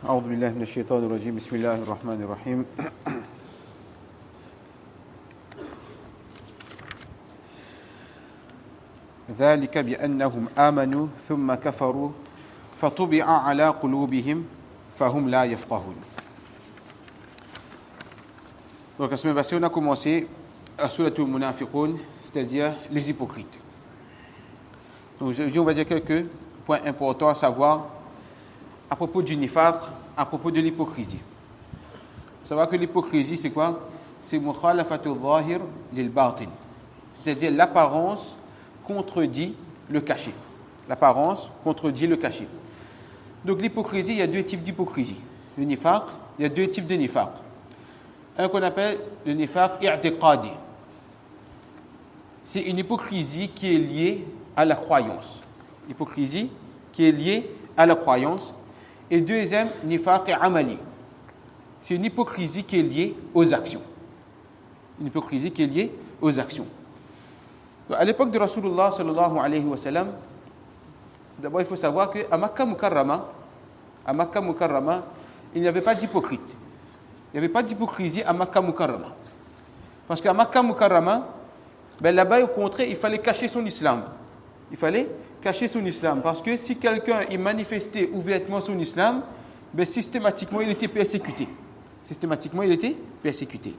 أعوذ بالله من الشيطان الرجيم بسم الله الرحمن الرحيم ذلك بأنهم آمنوا ثم كفروا فطبع على قلوبهم فهم لا يفقهون. Donc la semaine passée, on a commencé à Suratul Munafiqun, c'est-à-dire les hypocrites. Donc aujourd'hui, on va dire quelques points importants à savoir à propos du nifaq, à propos de l'hypocrisie. Il faut savoir que l'hypocrisie, c'est quoi? C'est mukhalafatu zahir lil batin, c'est-à-dire l'apparence contredit le cachet. L'apparence contredit le cachet. Donc l'hypocrisie, il y a deux types d'hypocrisie. Le nifaq, il y a deux types de nifaq. Un qu'on appelle le nifaq i'tiqadi. C'est une hypocrisie qui est liée à la croyance. Hypocrisie qui est liée à la croyance. Et deuxième, nifaq amali. C'est une hypocrisie qui est liée aux actions. Une hypocrisie qui est liée aux actions. À l'époque de Rasulullah sallallahu alayhi wa sallam, d'abord il faut savoir qu'à Makkah Mukarrama, il n'y avait pas d'hypocrite. Il n'y avait pas d'hypocrisie à Makkah Mukarrama. Parce qu'à Makkah Mukarrama, là-bas au contraire, il fallait cacher son islam. Il fallait cacher son islam. Parce que si quelqu'un y manifestait ouvertement son islam, systématiquement il était persécuté. Systématiquement il était persécuté.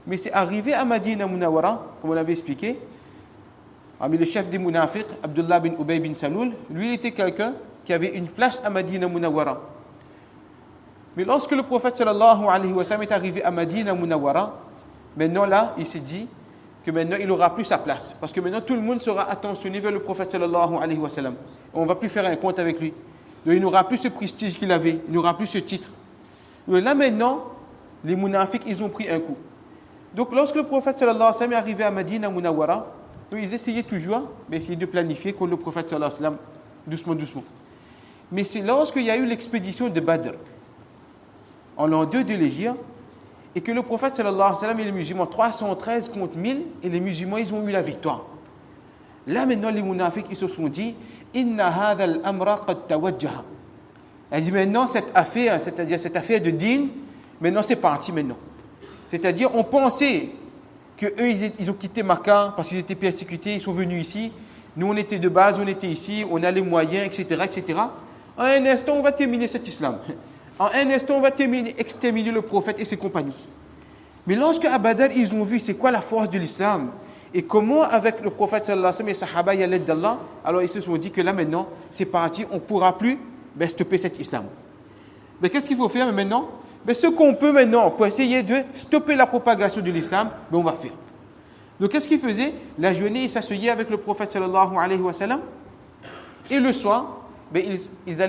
Mais c'est arrivé à Madina Munawwara, comme on l'avait expliqué, mais le chef des munafiq, Abdullah bin Ubay bin Salul, lui, il était quelqu'un qui avait une place à Madina Munawwara. Mais lorsque le prophète sallallahu alayhi wa sallam est arrivé à Madina Munawwara, maintenant là, il s'est dit que maintenant il n'aura plus sa place. Parce que maintenant tout le monde sera attentionné vers le prophète sallallahu alayhi wa sallam. On ne va plus faire un compte avec lui. Donc il n'aura plus ce prestige qu'il avait, il n'aura plus ce titre. Donc là maintenant, les munafiq, ils ont pris un coup. Donc lorsque le prophète sallallahu alayhi wa sallam est arrivé à Madina Munawwara, ils essayaient toujours d'essayer de planifier contre le prophète sallallahu alayhi wa sallam, doucement, doucement. Mais c'est lorsqu'il y a eu l'expédition de Badr, en l'an 2 de l'Hégire, et que le prophète sallallahu alayhi wa sallam et les musulmans, 313 contre 1000, et les musulmans, ils ont eu la victoire. Là maintenant, les munafiq, ils se sont dit, Inna hadha al-amra qad tawajjaha. Elle dit maintenant, cette affaire, c'est-à-dire cette affaire de din, maintenant c'est parti maintenant. C'est-à-dire, on pensait qu'eux, ils ont quitté Makkah parce qu'ils étaient persécutés, ils sont venus ici. Nous, on était de base, on était ici, on a les moyens, etc., etc. En un instant, on va terminer cet islam. En un instant, on va exterminer le prophète et ses compagnons. Mais lorsque à Badr, ils ont vu c'est quoi la force de l'islam et comment avec le prophète sallallahu alayhi wa sallam et sahaba, il y a l'aide d'Allah, alors ils se sont dit que là maintenant, c'est parti, on ne pourra plus stopper cet islam. Mais qu'est-ce qu'il faut faire maintenant? Ce qu'on peut maintenant pour essayer de stopper la propagation de l'islam, on va faire. Donc qu'est-ce qu'ils faisaient? La journée, ils s'asseyaient avec le prophète sallallahu alayhi wa sallam et le soir, ils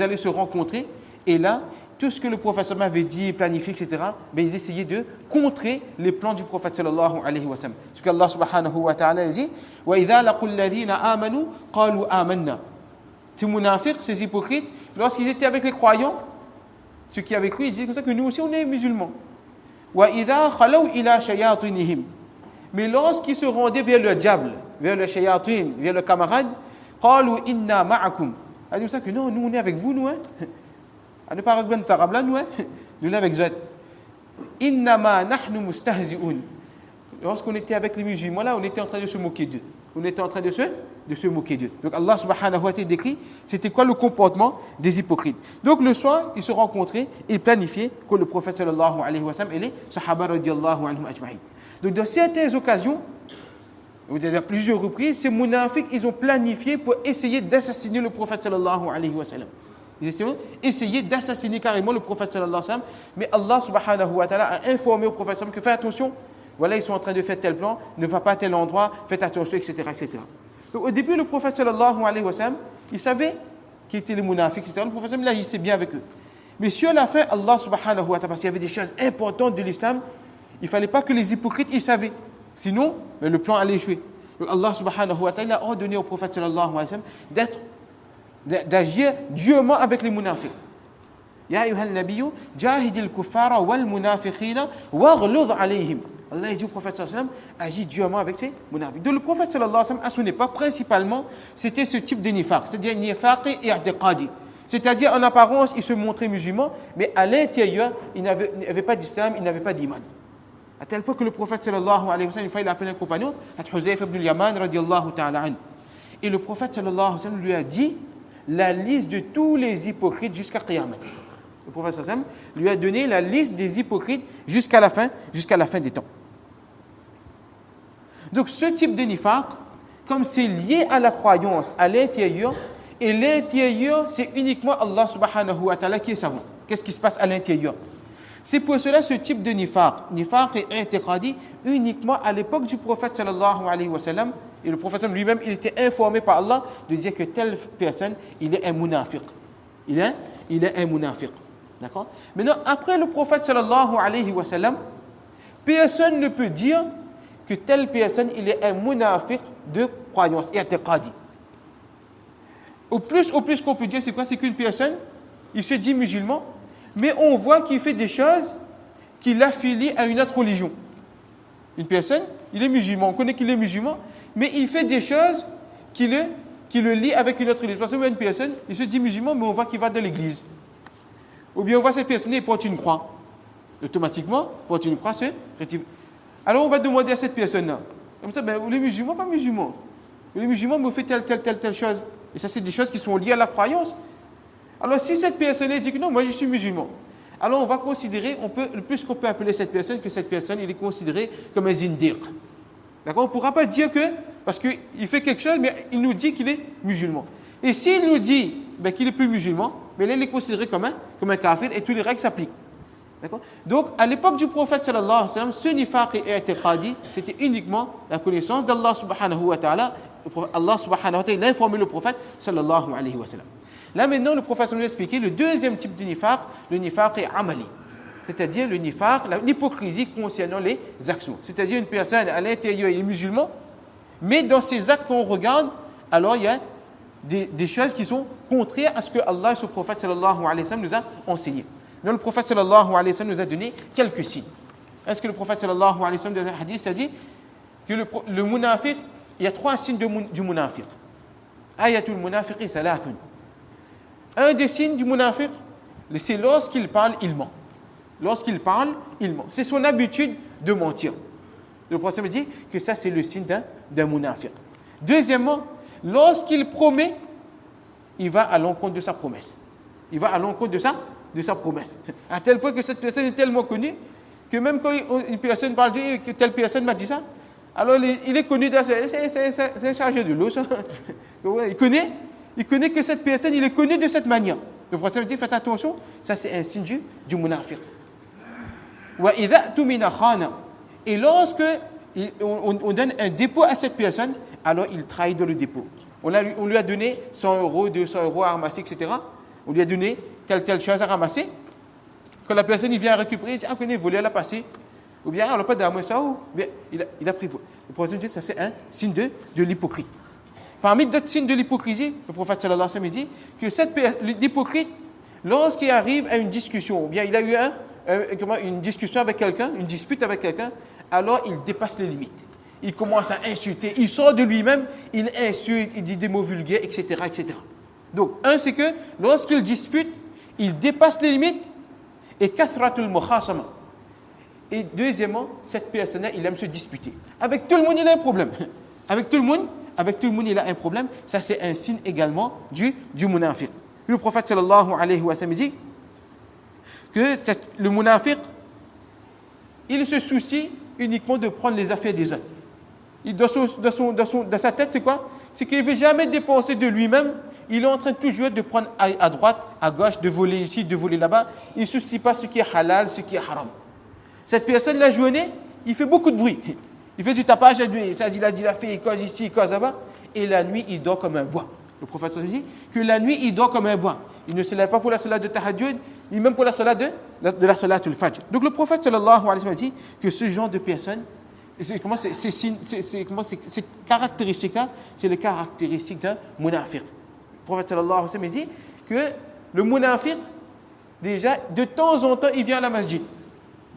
allaient se rencontrer. Et là, tout ce que le prophète avait dit, planifié, etc., ils essayaient de contrer les plans du prophète sallallahu alayhi wa sallam. Ce qu'Allah subhanahu wa ta'ala dit, وَإِذَا لَقُوا الَّذِينَ آمَنُوا قَالُوا آمَنَّا. Ces munafiqs, ces hypocrites, lorsqu'ils étaient avec les croyants, ceux qui avaient cru, ils disaient comme ça que nous aussi on est musulmans. وَإِذَا خَلَوْا إِلَى شَيَاطِينِهِمْ. Mais lorsqu'ils se rendaient vers le diable, vers le shayatin, vers le camarade, قَالُوا إِنَّا مَعَكُمْ. Ils disaient que non, nous on est avec vous, nous. À ne pas regarder ça, là, nous sommes avec Zat. Innama nahnu mustahzi'un. Lorsqu'on était avec les musulmans, là, on était en train de se moquer d'eux. On était en train de se moquer d'eux. Donc Allah subhanahu wa ta'ala décrit, c'était quoi le comportement des hypocrites. Donc le soir, ils se rencontraient et planifiaient que le prophète sallallahu alayhi wa sallam et les sahaba radiyallahu anhum ajma'in. Donc dans certaines occasions, à plusieurs reprises, ces munafiqs, ils ont planifié pour essayer d'assassiner le prophète sallallahu alayhi wa sallam. Ils essayaient d'assassiner carrément le prophète sallallahu alayhi wa sallam, mais Allah subhanahu wa ta'ala a informé au prophète sallallahu alayhi wa sallam que fais attention, voilà ils sont en train de faire tel plan, ne va pas à tel endroit, faites attention, etc., etc. Donc au début le prophète sallallahu alayhi wa sallam, il savait qui étaient les munafiqs, etc. Le prophète sallallahu alayhi wa sallam, il agissait bien avec eux. Mais sur la fin, Allah subhanahu wa ta'ala, parce qu'il y avait des choses importantes de l'islam, il ne fallait pas que les hypocrites ils savaient, sinon le plan allait échouer. Donc Allah subhanahu wa ta'ala a ordonné au prophète sallallahu alayhi wa sallam d'agir durement avec les munafiqs. Ya ayyuhal nabiyyu jahidil kuffara wal munafiqina waghluz alayhim. Allah dit au prophète sallallahu alayhi wa sallam agit durement avec ces munafiqs. Donc le prophète sallallahu alayhi wa sallam à son époque principalement c'était ce type de nifaq, c'est-à-dire nifaq et i'tiqadi. C'est-à-dire, en apparence, il se montrait musulman, mais à l'intérieur, il n'avait pas d'islam, il n'avait pas d'iman. À tel point que le prophète sallallahu alayhi wa sallam, une fois il a appelé un compagnon, Huzayf ibn al-Yaman radiyallahu ta'ala anhu. Et le prophète sallallahu alayhi wa sallam lui a dit la liste de tous les hypocrites jusqu'à Qiyamah. Le prophète sallallahu alayhi wa sallam lui a donné la liste des hypocrites jusqu'à la fin des temps. Donc ce type de nifaq, comme c'est lié à la croyance, à l'intérieur, et l'intérieur, c'est uniquement Allah subhanahu wa ta'ala qui est savant. Qu'est-ce qui se passe à l'intérieur? C'est pour cela ce type de nifaq est i'tiqadi uniquement à l'époque du prophète sallallahu alayhi wa sallam. Et le prophète lui-même, il était informé par Allah de dire que telle personne, il est un munafiq. Il est un munafiq. D'accord? Maintenant, après le prophète sallallahu alayhi wa sallam, personne ne peut dire que telle personne, il est un munafiq de croyance, i'tiqadi. Au plus qu'on peut dire, c'est quoi? C'est qu'une personne, il se dit musulman, mais on voit qu'il fait des choses qui l'affilient à une autre religion. Une personne, il est musulman, on connaît qu'il est musulman, mais il fait des choses qui le lient avec une autre religion. Parce que une personne, il se dit musulman, mais on voit qu'il va dans l'église. Ou bien on voit cette personne, il porte une croix. Automatiquement, porte une croix, c'est rétif. Alors on va demander à cette personne-là, comme ça, vous les musulmans, pas musulmans. Vous les musulmans, vous faites telle chose. Et ça, c'est des choses qui sont liées à la croyance. Alors, si cette personne dit que non, moi je suis musulman, alors on va considérer, le plus qu'on peut appeler cette personne, que cette personne, il est considéré comme un zindiq. D'accord? On ne pourra pas dire que, parce qu'il fait quelque chose, mais il nous dit qu'il est musulman. Et s'il nous dit qu'il est plus musulman, mais là, il est considéré comme un kafir et toutes les règles s'appliquent. D'accord? Donc, à l'époque du prophète sallallahu alayhi wa sallam, ce nifaq et i'tiqadi, c'était uniquement la connaissance d'Allah subhanahu wa ta'ala. Allah subhanahu wa ta'ala, il a informé le prophète sallallahu alayhi wa sallam. Là maintenant, le prophète nous a expliqué le deuxième type de nifaq, le nifaq est amali. C'est-à-dire le nifaq, l'hypocrisie concernant les actions. C'est-à-dire une personne à l'intérieur, il est musulman, mais dans ses actes qu'on regarde, alors il y a des choses qui sont contraires à ce que Allah et son prophète sallallahu alayhi wa sallam nous a enseigné. Donc le prophète sallallahu alayhi wa sallam nous a donné quelques signes. Est-ce que le prophète sallallahu alayhi wa sallam dans un hadith a dit que le munafiq, il y a 3 signes du munafiq. Ayatul munafiqi thalathun. Un des signes du munafiq, c'est lorsqu'il parle, il ment. Lorsqu'il parle, il ment. C'est son habitude de mentir. Le prophète me dit que ça, c'est le signe d'un munafiq. Deuxièmement, lorsqu'il promet, il va à l'encontre de sa promesse. Il va à l'encontre de sa promesse. À tel point que cette personne est tellement connue que même quand une personne parle de lui, que telle personne m'a dit ça, alors il est connu, c'est un chargé de l'eau, ça. Il connaît que cette personne, il est connu de cette manière. Le prophète dit, faites attention, ça c'est un signe du munafiq. Et lorsque on donne un dépôt à cette personne, alors il trahit dans le dépôt. On lui a donné 100 euros, 200 euros à ramasser, etc. On lui a donné telle chose à ramasser. Quand la personne il vient récupérer, il dit, ah, il volé, elle a passé. Ou bien, elle n'a pas d'amour, ça, ou bien, il a pris. Le prophète dit, ça c'est un signe de l'hypocrite. Parmi d'autres signes de l'hypocrisie, le prophète sallallahu alayhi wa sallam dit que l'hypocrite, lorsqu'il arrive à une discussion, ou bien il a eu une discussion avec quelqu'un, une dispute avec quelqu'un, alors il dépasse les limites. Il commence à insulter, il sort de lui-même, il insulte, il dit des mots vulgaires, etc., etc. Donc, c'est que lorsqu'il dispute, il dépasse les limites et kathratul mukhasama. Et deuxièmement, cette personne-là, il aime se disputer. Avec tout le monde, il a un problème. Avec tout le monde, il a un problème. Ça, c'est un signe également du munafiq. Le prophète sallallahu alayhi wa sallam dit que le munafiq, il se soucie uniquement de prendre les affaires des autres. Dans sa tête, c'est quoi? C'est qu'il ne veut jamais dépenser de lui-même. Il est en train toujours de prendre à droite, à gauche, de voler ici, de voler là-bas. Il ne se soucie pas ce qui est halal, ce qui est haram. Cette personne, la journée, il fait beaucoup de bruit. Il fait du tapage à lui. Il a fait, il cause ici, il cause là-bas. Et la nuit, il dort comme un bois. Le prophète dit que la nuit, il dort comme un bois. Il ne se lève pas pour la salat de tahajjud, ni même pour la salat de la salat al-fajr. Donc le prophète sallallahu alayhi wa sallam dit que ce genre de personne, ces caractéristiques-là, c'est les caractéristiques d'un munafiq. Le prophète sallallahu alayhi wa sallam dit que le munafiq, déjà, de temps en temps, il vient à la masjid.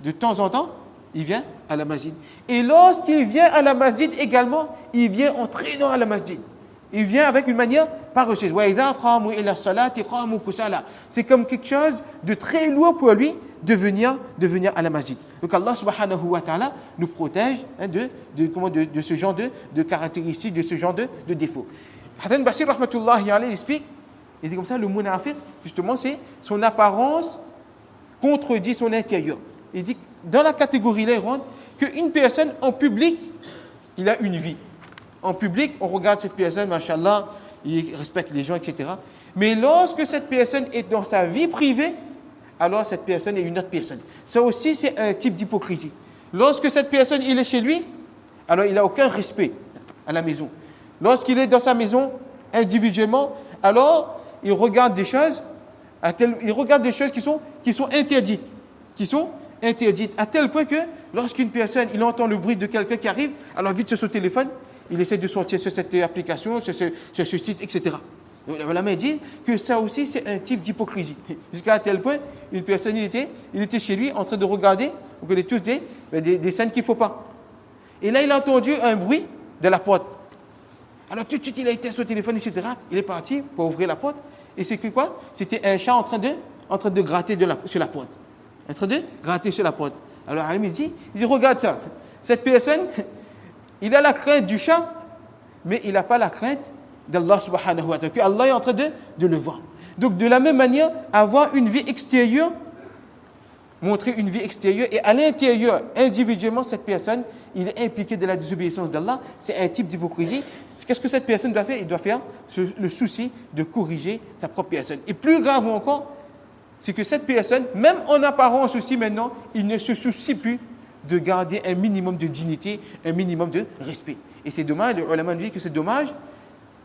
De temps en temps, il vient à la masjid. Et lorsqu'il vient à la masjid également, il vient en traînant à la masjid. Il vient avec une manière paresseuse. C'est comme quelque chose de très lourd pour lui de venir à la masjid. Donc Allah subhanahu wa ta'ala nous protège de ce genre de caractéristiques, de ce genre de défauts. Hassan Basir rahmatullahi alayhi explique, il dit comme ça, le munafiq, justement, c'est son apparence contredit son intérieur. Il dit, dans la catégorie là, il rentre qu'une personne en public, il a une vie. En public, on regarde cette personne, machallah, il respecte les gens, etc. Mais lorsque cette personne est dans sa vie privée, alors cette personne est une autre personne. Ça aussi, c'est un type d'hypocrisie. Lorsque cette personne, il est chez lui, alors il n'a aucun respect à la maison. Lorsqu'il est dans sa maison, individuellement, alors il regarde des choses, qui sont interdites. Qui sont interdites, à tel point que lorsqu'une personne, il entend le bruit de quelqu'un qui arrive, alors vite sur son téléphone, il essaie de sortir sur cette application, sur ce site, etc. Donc, la main dit que ça aussi, c'est un type d'hypocrisie. Jusqu'à tel point, une personne, il était chez lui en train de regarder, vous connaissez tous des scènes qu'il ne faut pas. Et là, il a entendu un bruit de la porte. Alors tout de suite, il a été sur le téléphone, etc. Il est parti pour ouvrir la porte. Et c'est que quoi? C'était un chat en train de gratter sur la porte. En train de gratter sur la porte. Alors, Alim, il dit, regarde ça. Cette personne, il a la crainte du chat, mais il n'a pas la crainte d'Allah subhanahu wa ta'ala. Allah est en train de le voir. Donc, de la même manière, avoir une vie extérieure, montrer une vie extérieure, et à l'intérieur, individuellement, cette personne, il est impliqué de la désobéissance d'Allah, c'est un type d'hypocrisie. Qu'est-ce que cette personne doit faire? Il doit faire le souci de corriger sa propre personne. Et plus grave encore, c'est que cette personne, même en apparence aussi maintenant, il ne se soucie plus de garder un minimum de dignité, un minimum de respect. Et c'est dommage, le ulama dit que c'est dommage.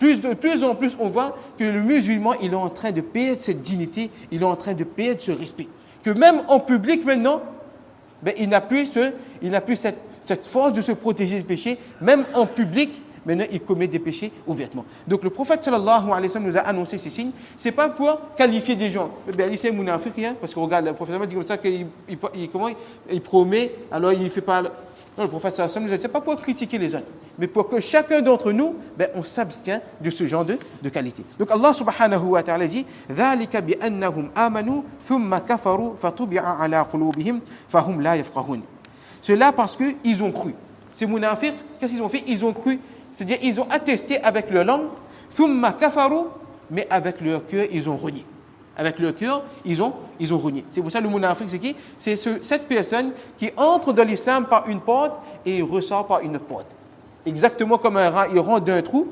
De plus en plus, on voit que le musulman, il est en train de perdre cette dignité, il est en train de perdre ce respect. Que même en public maintenant, il n'a plus cette force de se protéger des péchés, même en public. Maintenant, il commet des péchés ouvertement. Donc, le prophète sallallahu alayhi wa sallam nous a annoncé ces signes. Ce n'est pas pour qualifier des gens. Il c'est munafiq, parce que regarde, le prophète dit comme ça qu'il promet, alors il ne fait pas. Non, le prophète sallallahu alayhi wa sallam nous a dit, ce n'est pas pour critiquer les autres, mais pour que chacun d'entre nous, on s'abstient de ce genre de qualité. Donc, Allah subhanahu wa ta'ala dit, ذَلِكَ بِأَنَّهُمْ آمَنُوا ثُمَّ كَفَرُوا فَطُبِعَ عَلَىٰ قُلُوبِهِمْ فَهُمْ لَا يَفْقَهُونَ. Cela parce qu'ils ont cru. Ces munafiq, qu'est-ce qu'ils ont fait? Ils ont cru. C'est-à-dire, ils ont attesté avec leur langue, thumma kafaru, mais avec leur cœur, ils ont renié. Avec leur cœur, ils ont renié. C'est pour ça le munafiq, c'est qui? C'est cette personne qui entre dans l'islam par une porte et il ressort par une autre porte. Exactement comme un rat, il rentre d'un trou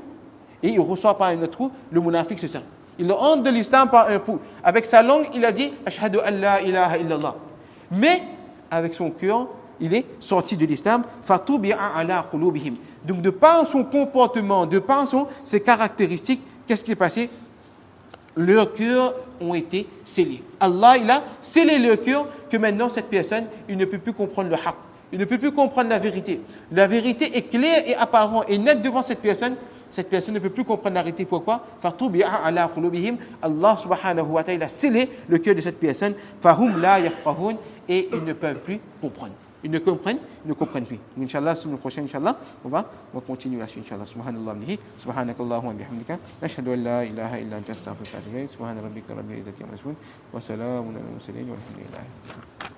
et il ressort par un autre trou. Le munafiq, c'est ça. Il entre dans l'islam par un trou. Avec sa langue, il a dit « Ashhadu an la ilaha illallah ». Mais avec son cœur, il est sorti de l'islam. Fatubi'a ala qulubihim. Donc, de par son comportement, de par ses caractéristiques, qu'est-ce qui est passé? Leurs cœurs ont été scellés. Allah, il a scellé leur cœur que maintenant, cette personne, il ne peut plus comprendre le haqq. Il ne peut plus comprendre la vérité. La vérité est claire et apparente et nette devant cette personne. Cette personne ne peut plus comprendre la vérité. Pourquoi? Fatubi'a ala qulubihim. Allah subhanahu wa ta'ala a scellé le cœur de cette personne. Fahum la yafqahun. Et ils ne peuvent plus comprendre. Ils ne comprennent plus. Inch'Allah, la semaine prochaine, Inch'Allah, on va continuer la suite, Inch'Allah. Subhanallah, subhanakallahumma wa bihamdika, nashhadu an la ilaha illa anta astaghfiruka wa atubu ilayk, subhana rabbika rabbil izzati amma yasifun, wa salamun alal mursalin, walhamdulillah.